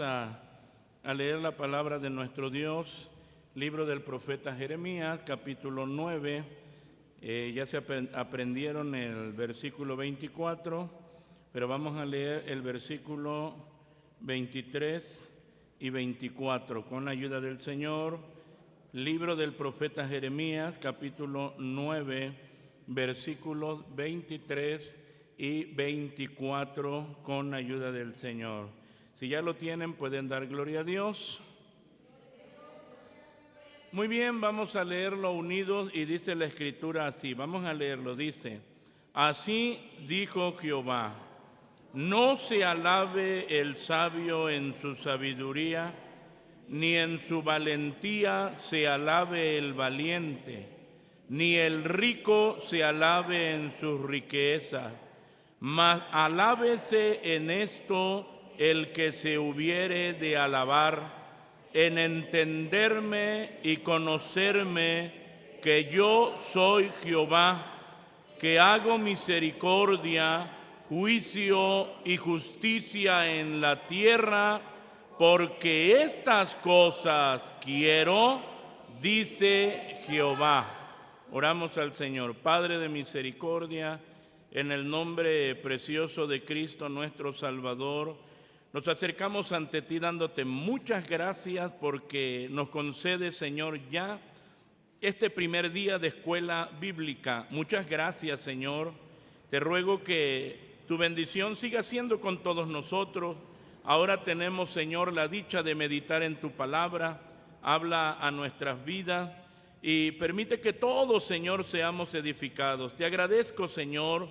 A leer la palabra de nuestro Dios, libro del profeta Jeremías, capítulo 9. Ya se aprendieron el versículo 24, pero vamos a leer el versículo 23 y 24 con la ayuda del Señor. Libro del profeta Jeremías, capítulo 9, versículos 23 y 24 con la ayuda del Señor. Si ya lo tienen, pueden dar gloria a Dios. Muy bien, vamos a leerlo unidos y dice la Escritura así. Vamos a leerlo, dice: Así dijo Jehová, no se alabe el sabio en su sabiduría, ni en su valentía se alabe el valiente, ni el rico se alabe en sus riquezas, mas alábese en esto el que se hubiere de alabar, en entenderme y conocerme que yo soy Jehová, que hago misericordia, juicio y justicia en la tierra, porque estas cosas quiero, dice Jehová. Oramos al Señor. Padre de misericordia, en el nombre precioso de Cristo nuestro Salvador, nos acercamos ante ti dándote muchas gracias porque nos concedes, Señor, ya este primer día de escuela bíblica. Muchas gracias, Señor. Te ruego que tu bendición siga siendo con todos nosotros. Ahora tenemos, Señor, la dicha de meditar en tu palabra. Habla a nuestras vidas y permite que todos, Señor, seamos edificados. Te agradezco, Señor,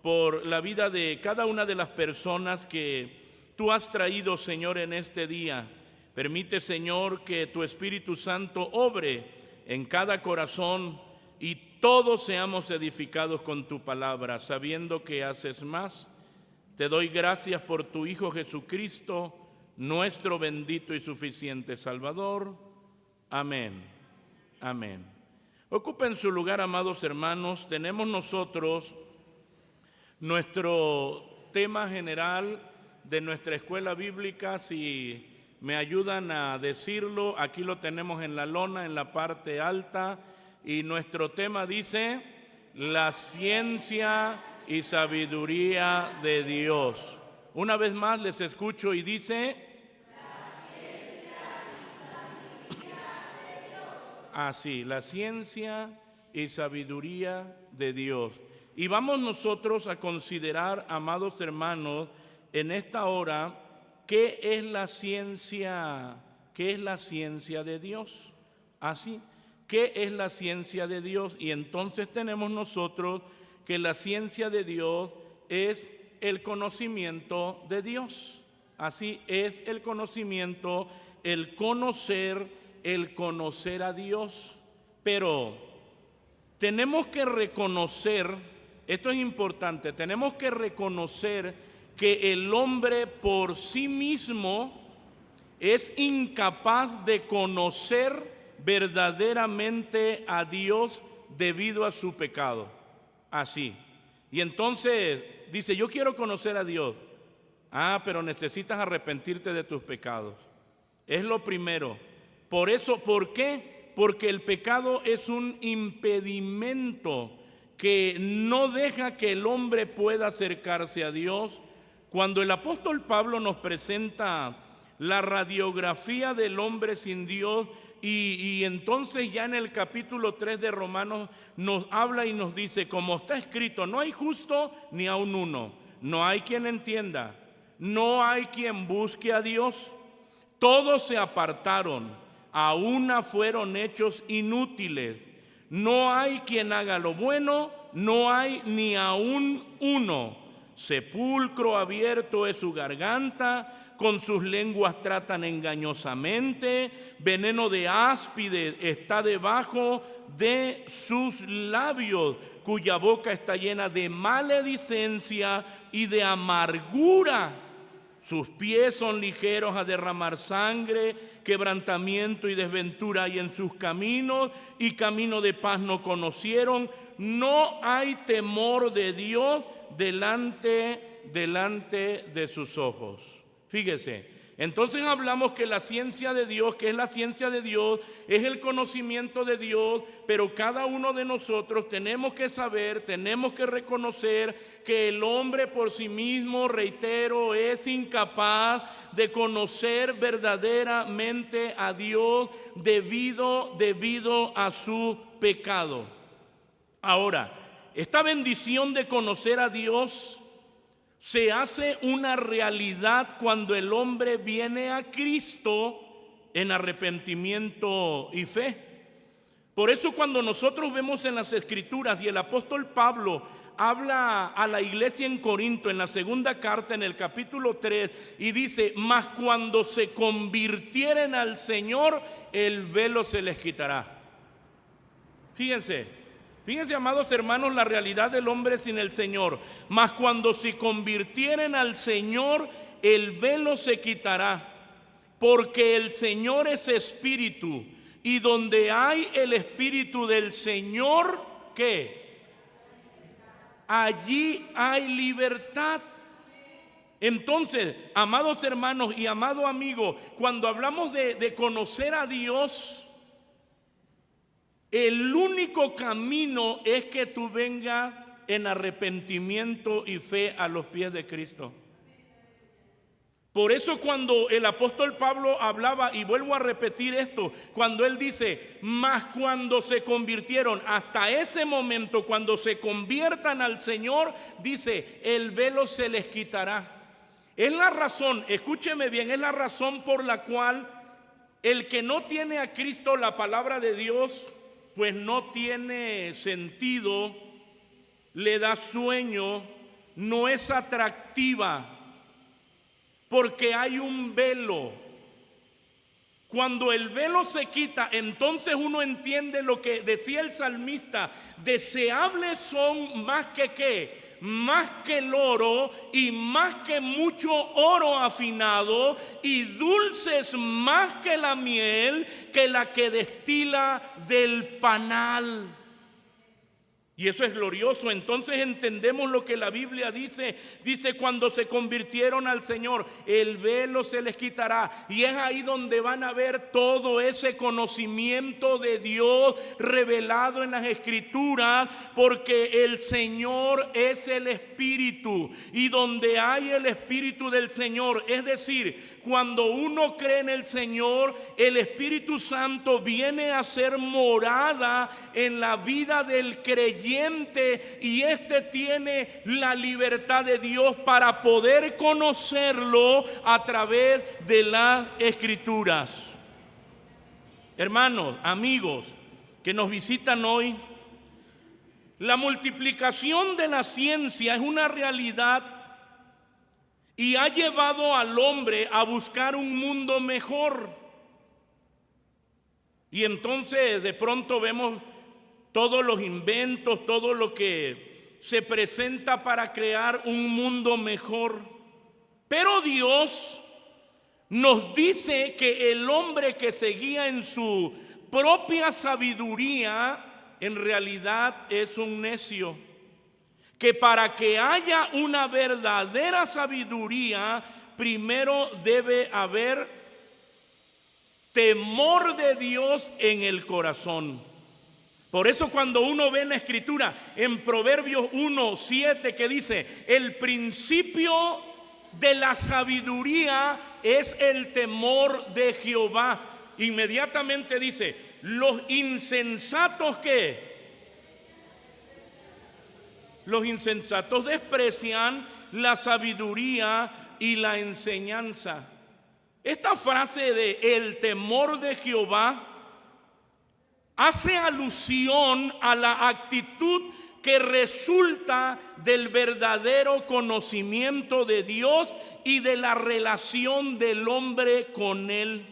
por la vida de cada una de las personas que tú has traído, Señor, en este día. Permite, Señor, que tu Espíritu Santo obre en cada corazón y todos seamos edificados con tu palabra, sabiendo que haces más. Te doy gracias por tu Hijo Jesucristo, nuestro bendito y suficiente Salvador. Amén. Amén. Ocupen su lugar, amados hermanos. Tenemos nosotros nuestro tema general de nuestra escuela bíblica. Si me ayudan a decirlo, aquí lo tenemos en la lona, en la parte alta, y nuestro tema dice: la ciencia y sabiduría de Dios. Una vez más les escucho y dice: la ciencia y sabiduría de Dios. Así, la ciencia y sabiduría de Dios. Y vamos nosotros a considerar, amados hermanos, en esta hora, ¿qué es la ciencia? ¿Qué es la ciencia de Dios? Así, ¿qué es la ciencia de Dios? Y entonces tenemos nosotros que la ciencia de Dios es el conocimiento de Dios. Así es el conocimiento, el conocer a Dios. Pero tenemos que reconocer, esto es importante, tenemos que reconocer que el hombre por sí mismo es incapaz de conocer verdaderamente a Dios debido a su pecado. Así. Y entonces dice: yo quiero conocer a Dios. Pero necesitas arrepentirte de tus pecados. Es lo primero. Por eso, ¿por qué? Porque el pecado es un impedimento que no deja que el hombre pueda acercarse a Dios. Cuando el apóstol Pablo nos presenta la radiografía del hombre sin Dios, y entonces ya en el capítulo 3 de Romanos nos habla y nos dice: como está escrito, no hay justo ni aun uno, no hay quien entienda, no hay quien busque a Dios, todos se apartaron, a una fueron hechos inútiles, no hay quien haga lo bueno, no hay ni aun uno. Sepulcro abierto es su garganta, con sus lenguas tratan engañosamente, veneno de áspide está debajo de sus labios, cuya boca está llena de maledicencia y de amargura. Sus pies son ligeros a derramar sangre, quebrantamiento y desventura hay en sus caminos, y camino de paz no conocieron. No hay temor de Dios delante de sus ojos. Fíjese, Entonces hablamos que la ciencia de Dios, que es la ciencia de Dios, es el conocimiento de Dios, pero cada uno de nosotros tenemos que saber, tenemos que reconocer que el hombre por sí mismo, reitero, es incapaz de conocer verdaderamente a Dios debido a su pecado. Ahora, esta bendición de conocer a Dios se hace una realidad cuando el hombre viene a Cristo en arrepentimiento y fe. Por eso cuando nosotros vemos en las Escrituras, y el apóstol Pablo habla a la iglesia en Corinto en la segunda carta, en el capítulo 3, y dice: mas cuando se convirtieren al Señor, el velo se les quitará. Fíjense, amados hermanos, la realidad del hombre sin el Señor. Mas cuando se convirtieren al Señor, el velo se quitará, porque el Señor es espíritu, y donde hay el espíritu del Señor, ¿qué? Allí hay libertad. Entonces, amados hermanos y amado amigo, cuando hablamos de conocer a Dios, el único camino es que tú vengas en arrepentimiento y fe a los pies de Cristo. Por eso cuando el apóstol Pablo hablaba, y vuelvo a repetir esto, cuando él dice: mas cuando se convirtieron, hasta ese momento, cuando se conviertan al Señor, dice, el velo se les quitará. Es la razón, escúcheme bien, es la razón por la cual el que no tiene a Cristo, la palabra de Dios, pues no tiene sentido, le da sueño, no es atractiva, porque hay un velo. Cuando el velo se quita, entonces uno entiende lo que decía el salmista: deseables son más que ¿qué? Más que el oro, y más que mucho oro afinado, y dulces más que la miel, que la que destila del panal. Y eso es glorioso. Entonces entendemos lo que la Biblia dice. Dice: cuando se convirtieron al Señor, el velo se les quitará. Y es ahí donde van a ver todo ese conocimiento de Dios revelado en las Escrituras, porque el Señor es el Espíritu, y donde hay el Espíritu del Señor, es decir, cuando uno cree en el Señor, el Espíritu Santo viene a ser morada en la vida del creyente, y éste tiene la libertad de Dios para poder conocerlo a través de las Escrituras. Hermanos, amigos que nos visitan hoy, la multiplicación de la ciencia es una realidad y ha llevado al hombre a buscar un mundo mejor. Y entonces de pronto vemos todos los inventos, todo lo que se presenta para crear un mundo mejor. Pero Dios nos dice que el hombre que se guía en su propia sabiduría, en realidad es un necio. Que para que haya una verdadera sabiduría, primero debe haber temor de Dios en el corazón. Por eso cuando uno ve en la Escritura, en Proverbios 1:7, que dice: el principio de la sabiduría es el temor de Jehová, inmediatamente dice: los insensatos, ¿qué? Los insensatos desprecian la sabiduría y la enseñanza. Esta frase de el temor de Jehová hace alusión a la actitud que resulta del verdadero conocimiento de Dios y de la relación del hombre con Él.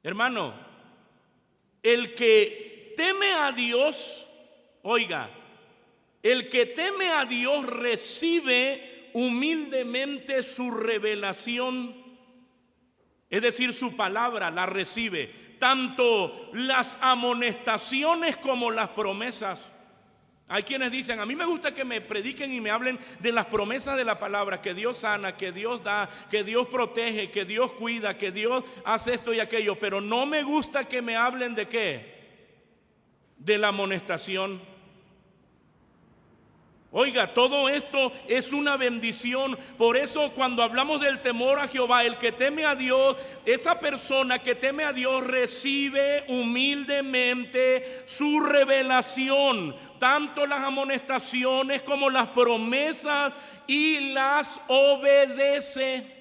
Hermano, el que teme a Dios, oiga, el que teme a Dios recibe humildemente su revelación, es decir, su palabra la recibe, tanto las amonestaciones como las promesas. Hay quienes dicen, a mí me gusta que me prediquen y me hablen de las promesas de la palabra, que Dios sana, que Dios da, que Dios protege, que Dios cuida, que Dios hace esto y aquello, pero no me gusta que me hablen de ¿qué? De la amonestación. Oiga, todo esto es una bendición. Por eso cuando hablamos del temor a Jehová, el que teme a Dios, esa persona que teme a Dios recibe humildemente su revelación, tanto las amonestaciones como las promesas, y las obedece.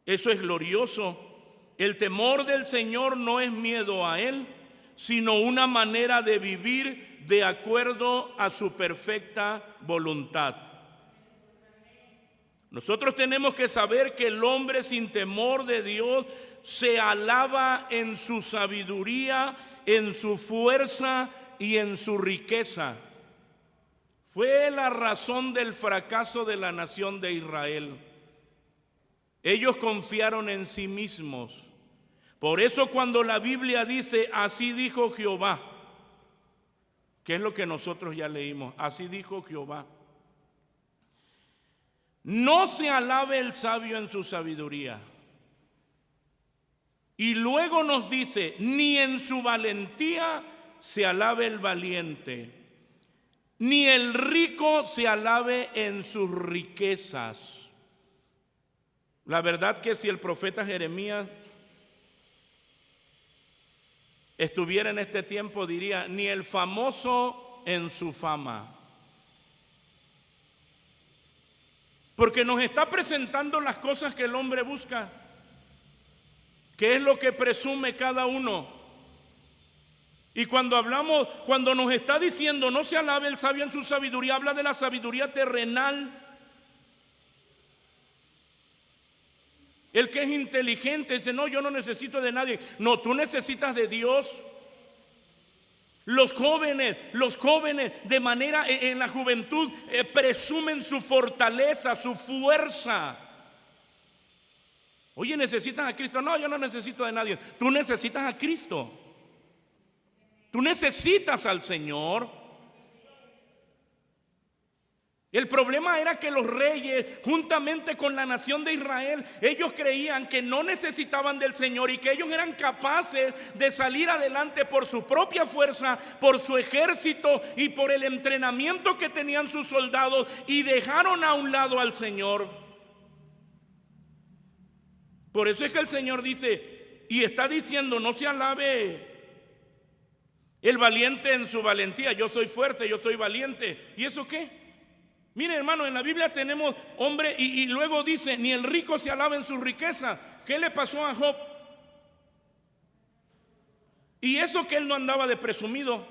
Eso es glorioso. El temor del Señor no es miedo a Él, sino una manera de vivir de acuerdo a su perfecta voluntad. Nosotros tenemos que saber que el hombre sin temor de Dios se alaba en su sabiduría, en su fuerza y en su riqueza. Fue la razón del fracaso de la nación de Israel. Ellos confiaron en sí mismos. Por eso cuando la Biblia dice, así dijo Jehová, ¿qué es lo que nosotros ya leímos? Así dijo Jehová. No se alabe el sabio en su sabiduría. Y luego nos dice, ni en su valentía se alabe el valiente, ni el rico se alabe en sus riquezas. La verdad que si el profeta Jeremías estuviera en este tiempo, diría, ni el famoso en su fama. Porque nos está presentando las cosas que el hombre busca. ¿Qué es lo que presume cada uno? Y cuando hablamos, cuando nos está diciendo no se alabe el sabio en su sabiduría, habla de la sabiduría terrenal. El que es inteligente dice, no, yo no necesito de nadie. No, tú necesitas de Dios. Los jóvenes de manera en la juventud presumen su fortaleza, su fuerza. Oye, ¿necesitas a Cristo? No, yo no necesito de nadie. Tú necesitas a Cristo. Tú necesitas al Señor. El problema era que los reyes, juntamente con la nación de Israel, ellos creían que no necesitaban del Señor y que ellos eran capaces de salir adelante por su propia fuerza, por su ejército y por el entrenamiento que tenían sus soldados, y dejaron a un lado al Señor. Por eso es que el Señor dice, y está diciendo, no se alabe el valiente en su valentía. Yo soy fuerte, yo soy valiente. ¿Y eso qué? Mire, hermano, en la Biblia tenemos hombre y luego dice, ni el rico se alaba en su riqueza. ¿Qué le pasó a Job? Y eso que él no andaba de presumido.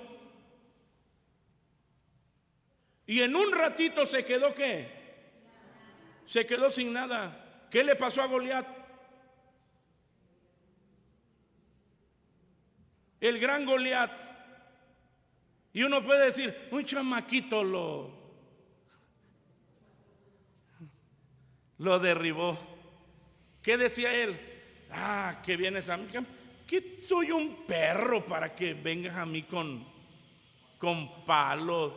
Y en un ratito se quedó ¿qué? Se quedó sin nada. ¿Qué le pasó a Goliat? El gran Goliat. Y uno puede decir, un chamaquito lo derribó. ¿Qué decía él? Ah, que vienes a mí, que soy un perro para que vengas a mí con palos.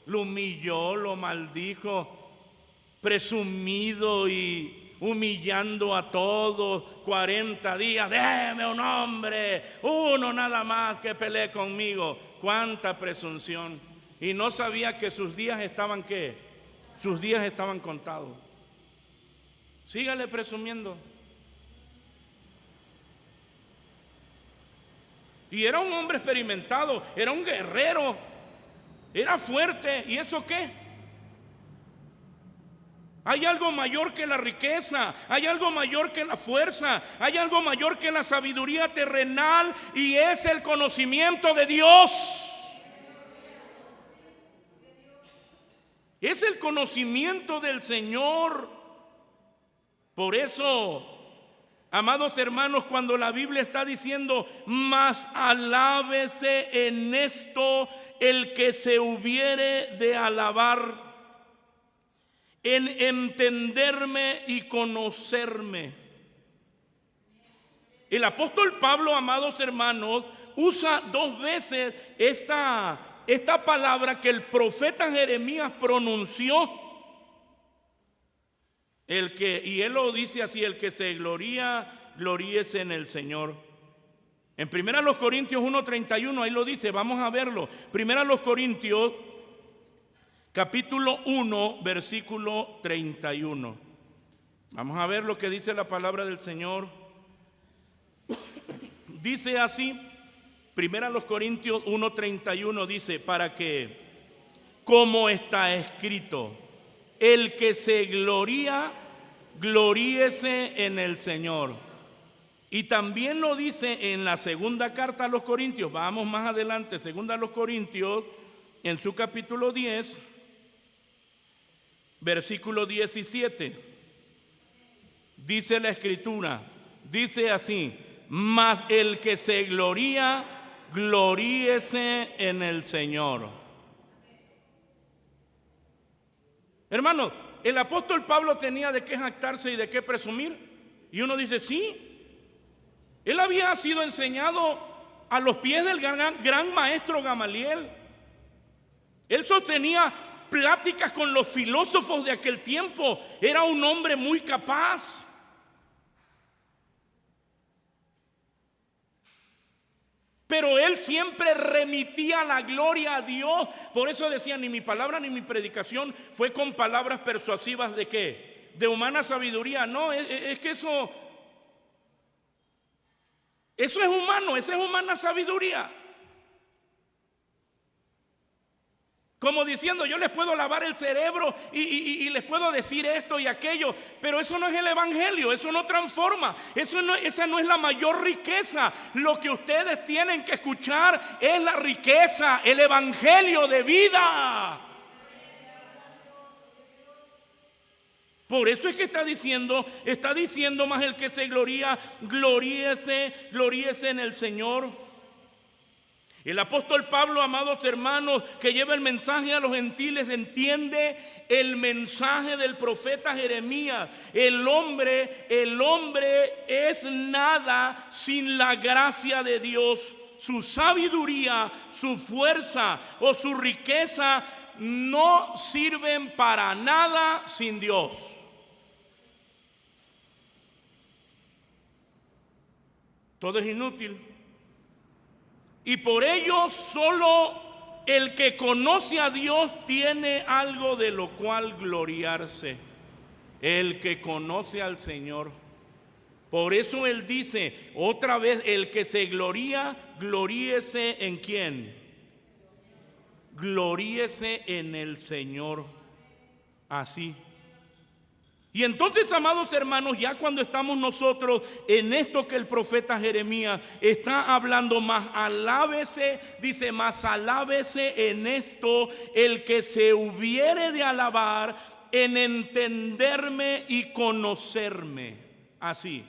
Lo humilló, lo maldijo, presumido y humillando a todos. 40 días, déme un hombre, uno nada más que pelee conmigo. Cuánta presunción. Y no sabía que sus días estaban ¿qué? Sus días estaban contados. Sígale presumiendo. Y era un hombre experimentado, era un guerrero, era fuerte. ¿Y eso qué? Hay algo mayor que la riqueza, hay algo mayor que la fuerza, hay algo mayor que la sabiduría terrenal, y es el conocimiento de Dios. Es el conocimiento del Señor. Por eso, amados hermanos, cuando la Biblia está diciendo, mas alábese en esto el que se hubiere de alabar, en entenderme y conocerme. El apóstol Pablo, amados hermanos, usa 2 veces esta esta palabra que el profeta Jeremías pronunció, y él lo dice así: el que se gloría, gloríese en el Señor. En 1 Corintios 1:31 ahí lo dice, vamos a verlo. 1 Corintios capítulo 1 versículo 31. Vamos a ver lo que dice la palabra del Señor. Dice así, 1 Corintios 1:31 dice: para que, como está escrito, el que se gloría, gloríese en el Señor. Y también lo dice en la segunda carta a los Corintios. Vamos más adelante, segunda a los Corintios, en su capítulo 10, versículo 17. Dice la Escritura, dice así: mas el que se gloría, gloríese en el Señor. Hermano, el apóstol Pablo tenía de qué jactarse y de qué presumir. Y uno dice, sí, él había sido enseñado a los pies del gran maestro Gamaliel. Él sostenía pláticas con los filósofos de aquel tiempo. Era un hombre muy capaz. Pero él siempre remitía la gloria a Dios. Por eso decía, ni mi palabra ni mi predicación fue con palabras persuasivas de ¿qué? De humana sabiduría. No, es que eso es humano, esa es humana sabiduría. Como diciendo, yo les puedo lavar el cerebro y les puedo decir esto y aquello, pero eso no es el evangelio, eso no transforma, esa no es la mayor riqueza. Lo que ustedes tienen que escuchar es la riqueza, el evangelio de vida. Por eso es que está diciendo más el que se gloría, gloríese en el Señor. El apóstol Pablo, amados hermanos, que lleva el mensaje a los gentiles, entiende el mensaje del profeta Jeremías. El hombre es nada sin la gracia de Dios. Su sabiduría, su fuerza o su riqueza no sirven para nada sin Dios. Todo es inútil. Y por ello solo el que conoce a Dios tiene algo de lo cual gloriarse. El que conoce al Señor. Por eso él dice otra vez: el que se gloría, gloríese en ¿quién? Gloríese en el Señor. Así. Y entonces, amados hermanos, ya cuando estamos nosotros en esto que el profeta Jeremías está hablando, más alábese, dice, más alábese en esto el que se hubiere de alabar en entenderme y conocerme. Así.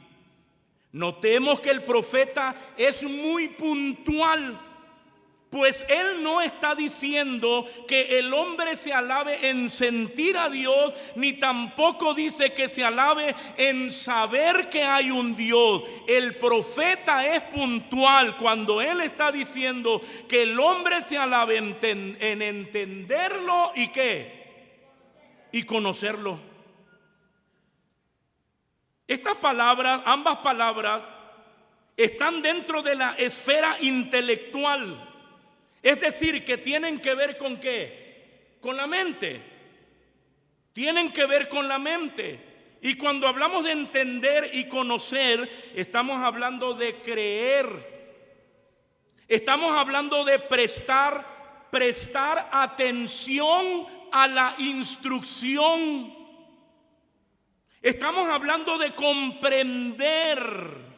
Notemos que el profeta es muy puntual. Pues él no está diciendo que el hombre se alabe en sentir a Dios, ni tampoco dice que se alabe en saber que hay un Dios. El profeta es puntual cuando él está diciendo que el hombre se alabe en entenderlo y ¿qué? Y conocerlo. Estas palabras, ambas palabras, están dentro de la esfera intelectual. Es decir, que tienen que ver con ¿qué? Con la mente. Tienen que ver con la mente. Y cuando hablamos de entender y conocer, estamos hablando de creer. Estamos hablando de prestar atención a la instrucción. Estamos hablando de comprender.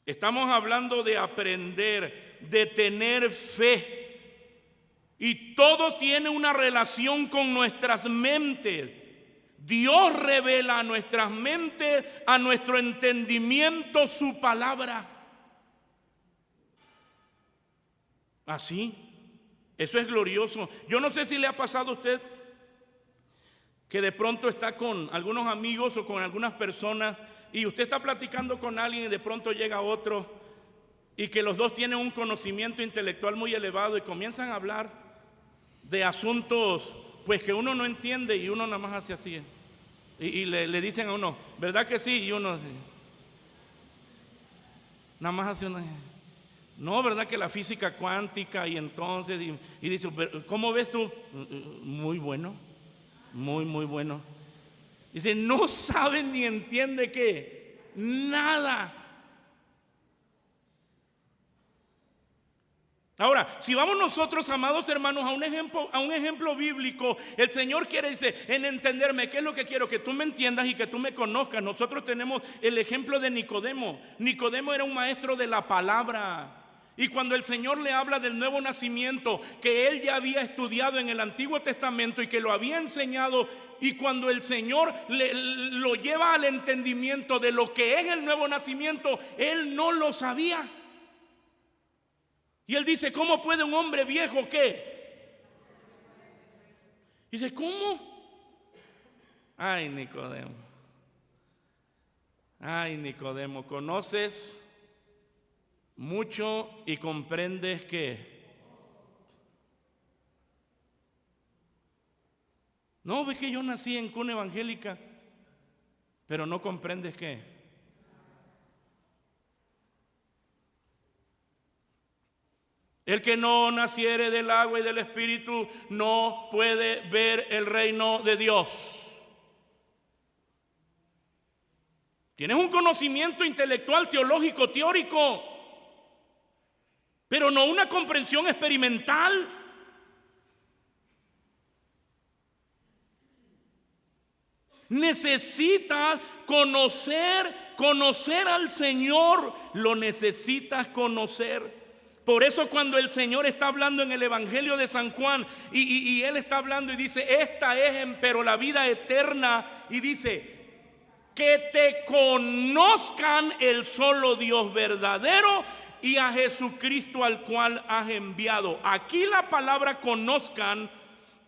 Estamos hablando de aprender, de tener fe. Y todo tiene una relación con nuestras mentes. Dios revela a nuestras mentes, a nuestro entendimiento, su palabra. Así. Eso es glorioso. Yo no sé si le ha pasado a usted que de pronto está con algunos amigos o con algunas personas y usted está platicando con alguien y de pronto llega otro y que los dos tienen un conocimiento intelectual muy elevado y comienzan a hablar de asuntos pues que uno no entiende y uno nada más hace así. Y le dicen a uno, ¿verdad que sí? Y uno nada más hace uno. No, ¿verdad que la física cuántica? Y entonces, y dice, ¿cómo ves tú? Muy bueno, muy bueno. Dice, no sabe ni entiende qué, nada. Ahora, si vamos nosotros, amados hermanos, a un ejemplo bíblico, el Señor quiere, dice, en entenderme, ¿qué es lo que quiero? Que tú me entiendas y que tú me conozcas. Nosotros tenemos el ejemplo de Nicodemo. Nicodemo era un maestro de la palabra. Y cuando el Señor le habla del nuevo nacimiento, que él ya había estudiado en el Antiguo Testamento y que lo había enseñado, y cuando el Señor lo lleva al entendimiento de lo que es el nuevo nacimiento, él no lo sabía. Y él dice, ¿cómo puede un hombre viejo qué? Dice, ¿cómo? Ay, Nicodemo, conoces mucho y comprendes que no, ves que yo nací en cuna evangélica, pero no comprendes que el que no naciere del agua y del Espíritu no puede ver el reino de Dios. Tienes un conocimiento intelectual, teológico, teórico, pero no una comprensión experimental. Necesitas conocer al Señor, lo necesitas conocer. Por eso cuando el Señor está hablando en el Evangelio de San Juan y Él está hablando y dice, esta es empero la vida eterna, y dice, que te conozcan el solo Dios verdadero y a Jesucristo al cual has enviado. Aquí la palabra conozcan,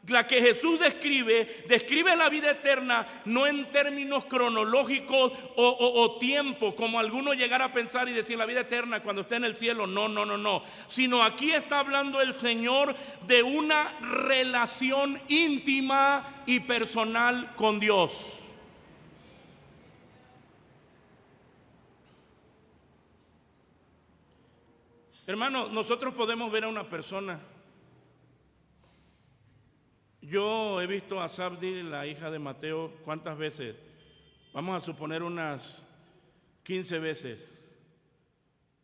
la que Jesús describe la vida eterna, no en términos cronológicos o tiempo, como algunos llegar a pensar y decir la vida eterna cuando esté en el cielo. No. Sino aquí está hablando el Señor de una relación íntima y personal con Dios. Hermano, nosotros podemos ver a una persona. Yo he visto a Sabdi, la hija de Mateo, ¿cuántas veces? Vamos a suponer unas 15 veces,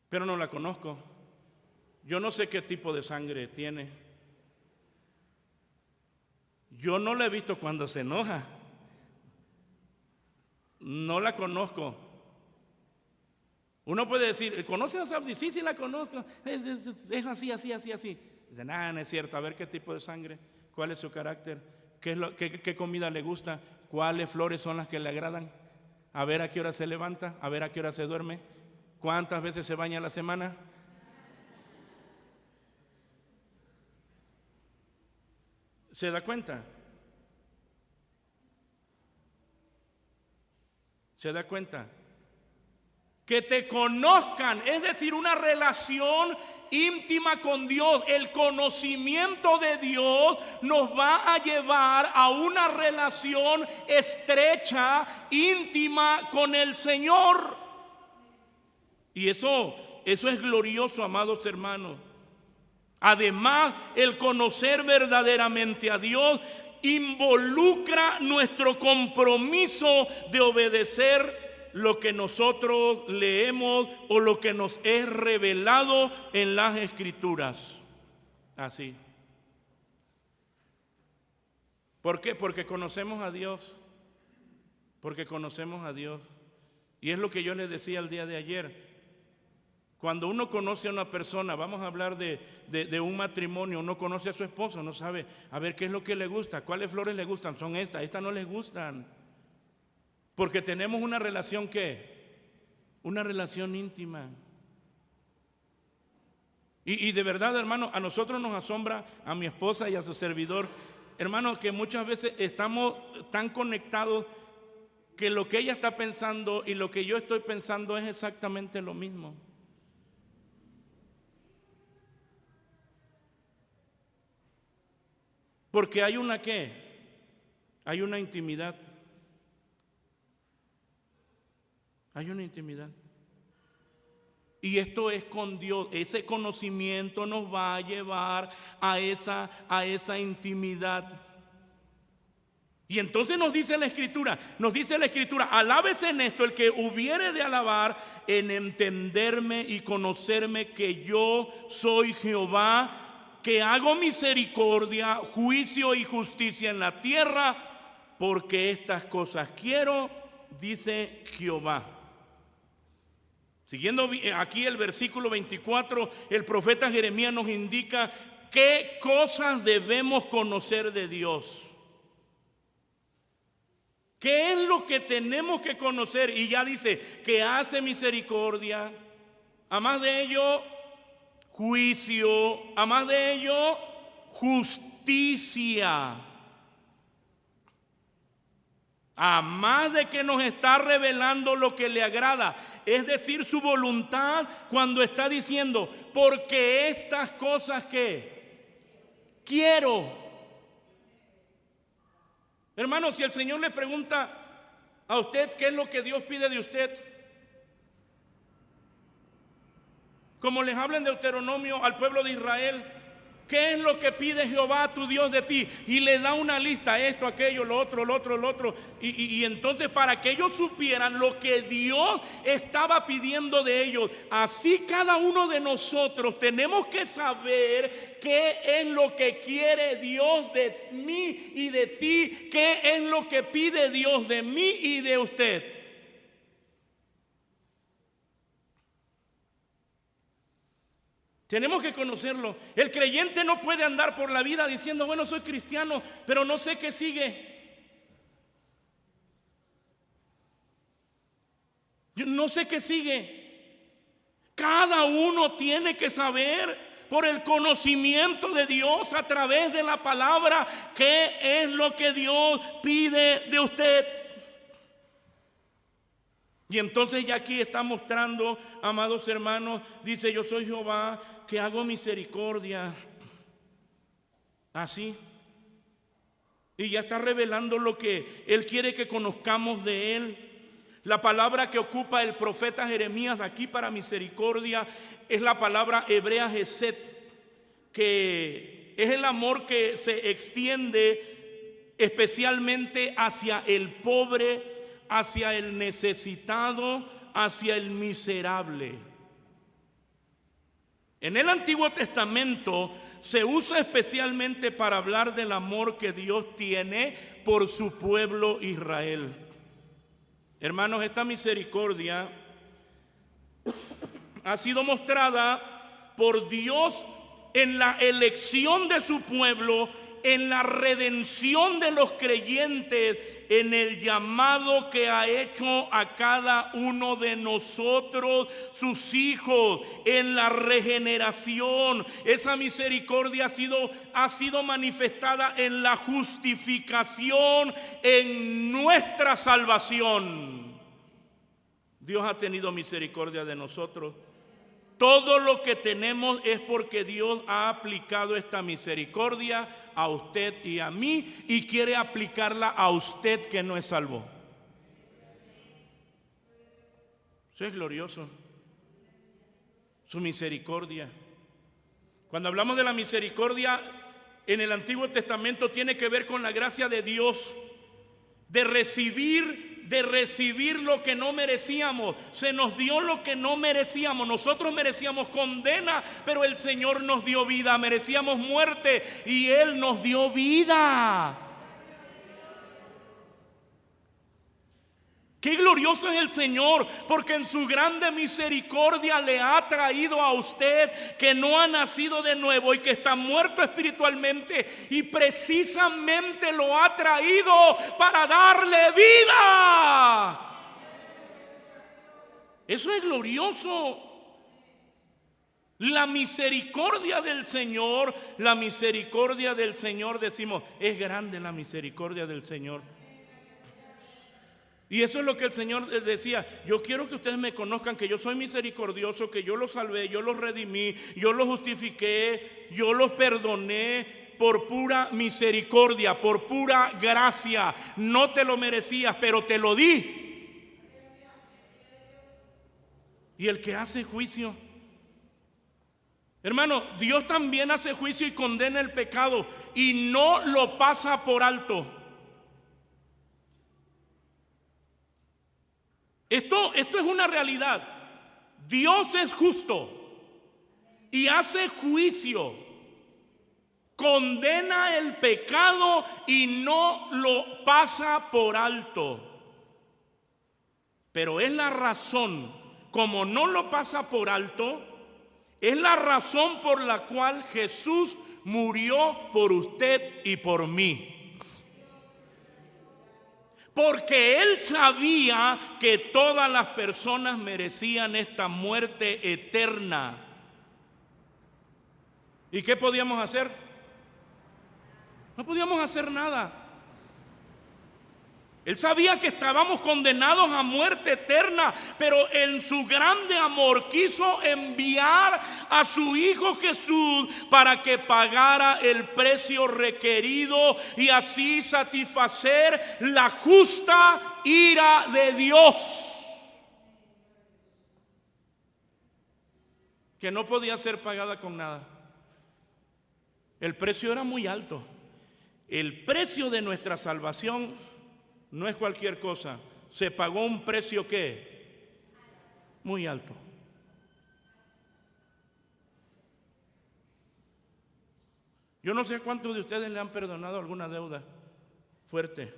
pero no la conozco. Yo no sé qué tipo de sangre tiene. Yo no la he visto cuando se enoja. No la conozco. Uno puede decir, ¿conoces a Sabdi? Sí, la conozco. Es así. Dice, nada, no es cierto. A ver qué tipo de sangre. ¿Cuál es su carácter? ¿Qué comida le gusta? ¿Cuáles flores son las que le agradan? A ver a qué hora se levanta, a ver a qué hora se duerme. ¿Cuántas veces se baña a la semana? ¿Se da cuenta? ¿Se da cuenta? Que te conozcan, es decir, una relación íntima con Dios. El conocimiento de Dios nos va a llevar a una relación estrecha, íntima con el Señor. Y eso es glorioso, amados hermanos. Además, el conocer verdaderamente a Dios involucra nuestro compromiso de obedecer lo que nosotros leemos o lo que nos es revelado en las Escrituras. Así. ¿Por qué? Porque conocemos a Dios. Porque conocemos a Dios. Y es lo que yo les decía el día de ayer. Cuando uno conoce a una persona, vamos a hablar de un matrimonio, uno conoce a su esposo, uno sabe, a ver qué es lo que le gusta, cuáles flores le gustan, son estas no les gustan. Porque tenemos una relación, ¿qué? Una relación íntima. Y de verdad, hermano, a nosotros nos asombra, a mi esposa y a su servidor, hermano, que muchas veces estamos tan conectados que lo que ella está pensando y lo que yo estoy pensando es exactamente lo mismo. Porque hay una ¿qué? Hay una intimidad. Hay una intimidad. Y esto es con Dios. Ese conocimiento nos va a llevar a esa intimidad. Y entonces nos dice la Escritura, alábese en esto el que hubiere de alabar, en entenderme y conocerme que yo soy Jehová, que hago misericordia, juicio y justicia en la tierra, porque estas cosas quiero, dice Jehová. Siguiendo aquí el versículo 24, el profeta Jeremías nos indica qué cosas debemos conocer de Dios. ¿Qué es lo que tenemos que conocer? Y ya dice que hace misericordia, a más de ello, juicio, a más de ello, justicia. A más de que nos está revelando lo que le agrada, es decir, su voluntad, cuando está diciendo, porque estas cosas que quiero. Hermano, si el Señor le pregunta a usted qué es lo que Dios pide de usted, como les habla en Deuteronomio al pueblo de Israel, ¿qué es lo que pide Jehová tu Dios de ti? Y le da una lista, esto, aquello, lo otro. Y entonces para que ellos supieran lo que Dios estaba pidiendo de ellos, así cada uno de nosotros tenemos que saber qué es lo que quiere Dios de mí y de ti, qué es lo que pide Dios de mí y de usted. Tenemos que conocerlo. El creyente no puede andar por la vida diciendo, bueno, soy cristiano, pero no sé qué sigue. Yo no sé qué sigue. Cada uno tiene que saber por el conocimiento de Dios a través de la palabra qué es lo que Dios pide de usted. Y entonces ya aquí está mostrando, amados hermanos, dice, yo soy Jehová, que hago misericordia. Así. Y ya está revelando lo que Él quiere que conozcamos de Él. La palabra que ocupa el profeta Jeremías aquí para misericordia es la palabra hebrea Hesed, que es el amor que se extiende especialmente hacia el pobre, hacia el necesitado, hacia el miserable. En el Antiguo Testamento se usa especialmente para hablar del amor que Dios tiene por su pueblo Israel. Hermanos, esta misericordia ha sido mostrada por Dios en la elección de su pueblo, en la redención de los creyentes, en el llamado que ha hecho a cada uno de nosotros, sus hijos, en la regeneración. Esa misericordia ha sido manifestada en la justificación, en nuestra salvación. Dios ha tenido misericordia de nosotros. Todo lo que tenemos es porque Dios ha aplicado esta misericordia a usted y a mí y quiere aplicarla a usted que no es salvo. Eso es glorioso. Su misericordia. Cuando hablamos de la misericordia en el Antiguo Testamento tiene que ver con la gracia de Dios de recibir lo que no merecíamos. Se nos dio lo que no merecíamos. Nosotros merecíamos condena, pero el Señor nos dio vida. Merecíamos muerte y Él nos dio vida. Qué glorioso es el Señor, porque en su grande misericordia le ha traído a usted que no ha nacido de nuevo y que está muerto espiritualmente, y precisamente lo ha traído para darle vida. Eso es glorioso. La misericordia del Señor, decimos, es grande la misericordia del Señor. Y eso es lo que el Señor decía: yo quiero que ustedes me conozcan, que yo soy misericordioso, que yo los salvé, yo los redimí, yo los justifiqué, yo los perdoné. por pura misericordia, por pura gracia. No te lo merecías, pero te lo di. Y el que hace juicio, hermano, Dios también hace juicio y condena el pecado y no lo pasa por alto. Esto es una realidad. Dios es justo y hace juicio, condena el pecado y no lo pasa por alto. Pero es la razón, como no lo pasa por alto, es la razón por la cual Jesús murió por usted y por mí. Porque Él sabía que todas las personas merecían esta muerte eterna. ¿Y qué podíamos hacer? No podíamos hacer nada. Él sabía que estábamos condenados a muerte eterna, pero en su grande amor quiso enviar a su Hijo Jesús para que pagara el precio requerido y así satisfacer la justa ira de Dios, que no podía ser pagada con nada. El precio era muy alto. El precio de nuestra salvación no es cualquier cosa. Se pagó un precio ¿qué? Muy alto. Yo no sé a cuántos de ustedes le han perdonado alguna deuda fuerte.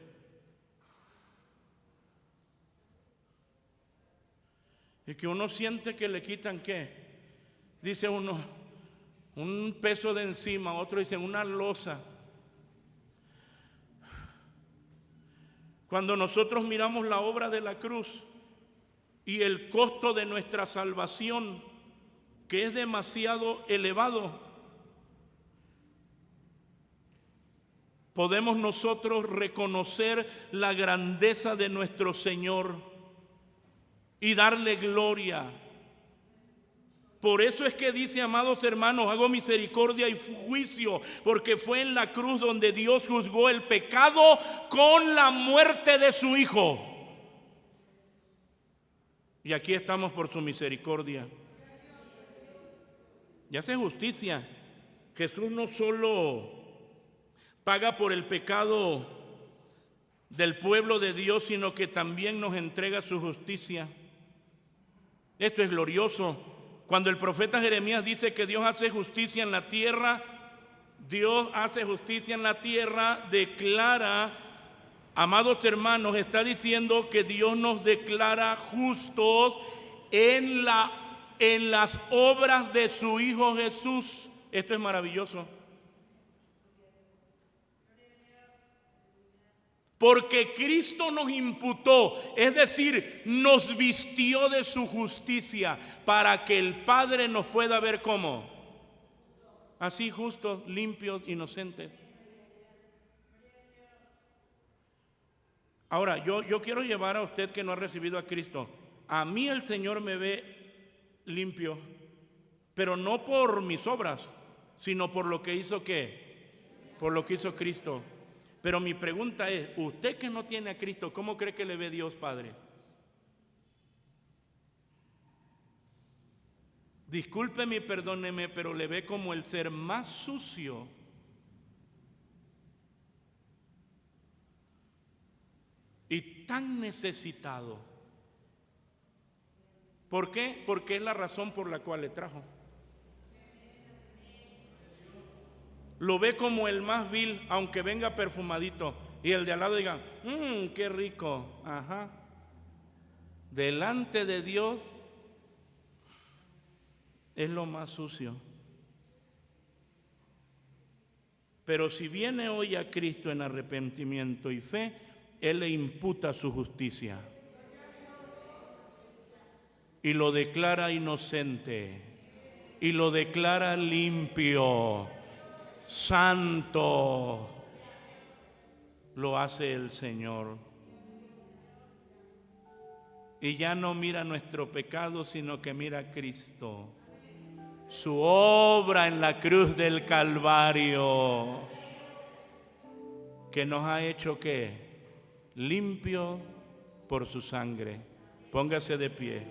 Y que uno siente que le quitan ¿qué? Dice uno, un peso de encima, otro dice una losa. Cuando nosotros miramos la obra de la cruz y el costo de nuestra salvación, que es demasiado elevado, podemos nosotros reconocer la grandeza de nuestro Señor y darle gloria. Por eso es que dice, amados hermanos, hago misericordia y juicio, porque fue en la cruz donde Dios juzgó el pecado con la muerte de su Hijo. Y aquí estamos por su misericordia. Y hace justicia. Jesús no solo paga por el pecado del pueblo de Dios, sino que también nos entrega su justicia. Esto es glorioso. Cuando el profeta Jeremías dice que Dios hace justicia en la tierra, Dios hace justicia en la tierra, declara, amados hermanos, está diciendo que Dios nos declara justos en las obras de su Hijo Jesús. Esto es maravilloso. Porque Cristo nos imputó, es decir, nos vistió de su justicia para que el Padre nos pueda ver como así, justos, limpios, inocentes. Ahora, yo quiero llevar a usted que no ha recibido a Cristo. A mí el Señor me ve limpio, pero no por mis obras, sino por lo que hizo ¿qué? Por lo que hizo Cristo. Pero mi pregunta es, usted que no tiene a Cristo, ¿cómo cree que le ve Dios Padre? Discúlpeme y perdóneme, pero le ve como el ser más sucio y tan necesitado. ¿Por qué? Porque es la razón por la cual le trajo. Lo ve como el más vil, aunque venga perfumadito. Y el de al lado diga, qué rico. Ajá. Delante de Dios es lo más sucio. Pero si viene hoy a Cristo en arrepentimiento y fe, Él le imputa su justicia y lo declara inocente y lo declara limpio, santo. Lo hace el Señor. Y ya no mira nuestro pecado, sino que mira a Cristo, su obra en la cruz del Calvario. que nos ha hecho ¿qué? Limpio por su sangre. Póngase de pie.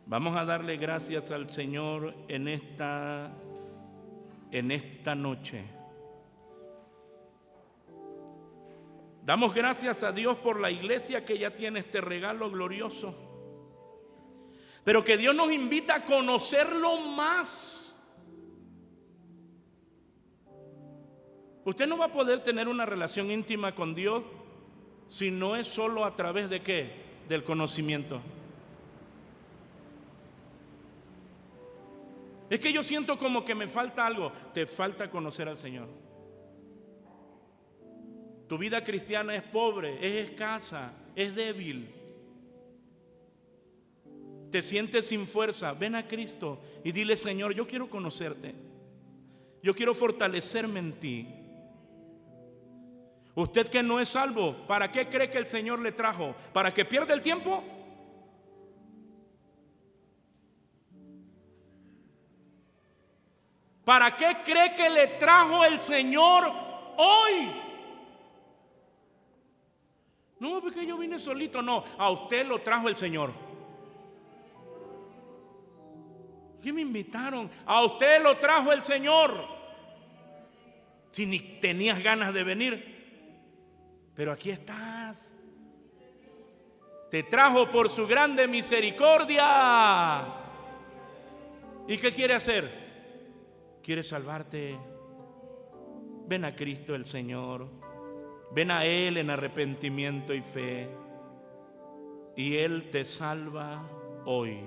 Vamos a darle gracias al Señor en esta noche. Damos gracias a Dios por la iglesia que ya tiene este regalo glorioso, pero que Dios nos invita a conocerlo más. Usted no va a poder tener una relación íntima con Dios si no es solo a través de ¿qué? Del conocimiento. Es que yo siento como que me falta algo. Te falta conocer al Señor. Tu vida cristiana es pobre, es escasa, es débil. Te sientes sin fuerza. Ven a Cristo y dile: Señor, yo quiero conocerte. Yo quiero fortalecerme en ti. Usted que no es salvo, ¿para qué cree que el Señor le trajo? ¿Para que pierda el tiempo? ¿Para qué cree que le trajo el Señor hoy? No, porque yo vine solito. No, a usted lo trajo el Señor. ¿Qué me invitaron? A usted lo trajo el Señor. Si ni tenías ganas de venir, pero aquí estás. Te trajo por su grande misericordia. ¿Y qué quiere hacer? Quiere salvarte. Ven a Cristo el Señor. Ven a Él en arrepentimiento y fe, y Él te salva hoy.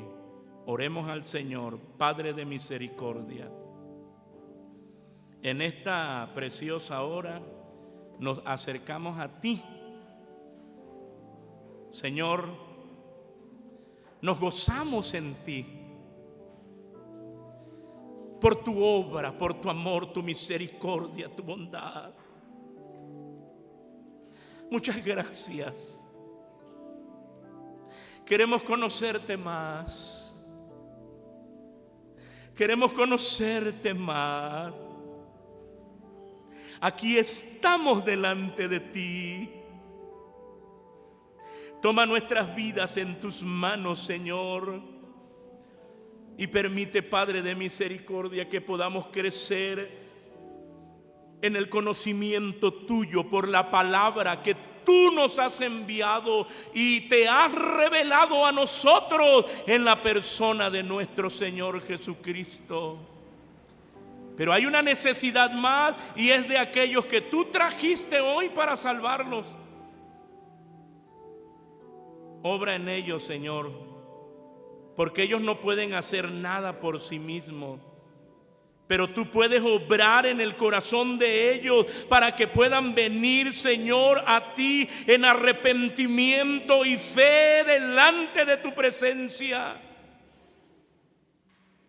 Oremos al Señor. Padre de misericordia, en esta preciosa hora nos acercamos a ti. Señor, nos gozamos en ti por tu obra, por tu amor, tu misericordia, tu bondad. Muchas gracias. Queremos conocerte más. Queremos conocerte más. Aquí estamos delante de ti. Toma nuestras vidas en tus manos, Señor. Y permite, Padre de misericordia, que podamos crecer en el conocimiento tuyo por la palabra que tú nos has enviado y te has revelado a nosotros en la persona de nuestro Señor Jesucristo. Pero hay una necesidad más, y es de aquellos que tú trajiste hoy para salvarlos. Obra en ellos, Señor, porque ellos no pueden hacer nada por sí mismos. Pero tú puedes obrar en el corazón de ellos para que puedan venir, Señor, a ti en arrepentimiento y fe delante de tu presencia.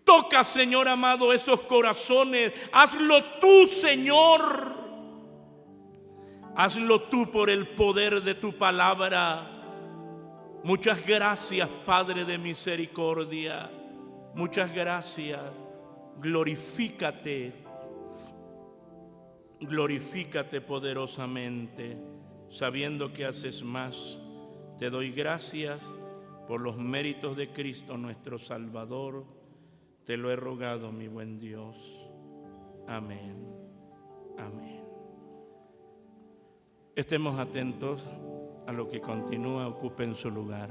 Toca, Señor amado, esos corazones. Hazlo tú, Señor. Hazlo tú por el poder de tu palabra. Muchas gracias, Padre de misericordia. Muchas gracias. Glorifícate, glorifícate poderosamente, sabiendo que haces más. Te doy gracias por los méritos de Cristo nuestro Salvador. Te lo he rogado, mi buen Dios. Amén. Amén. Estemos atentos a lo que continúa. Ocupen su lugar.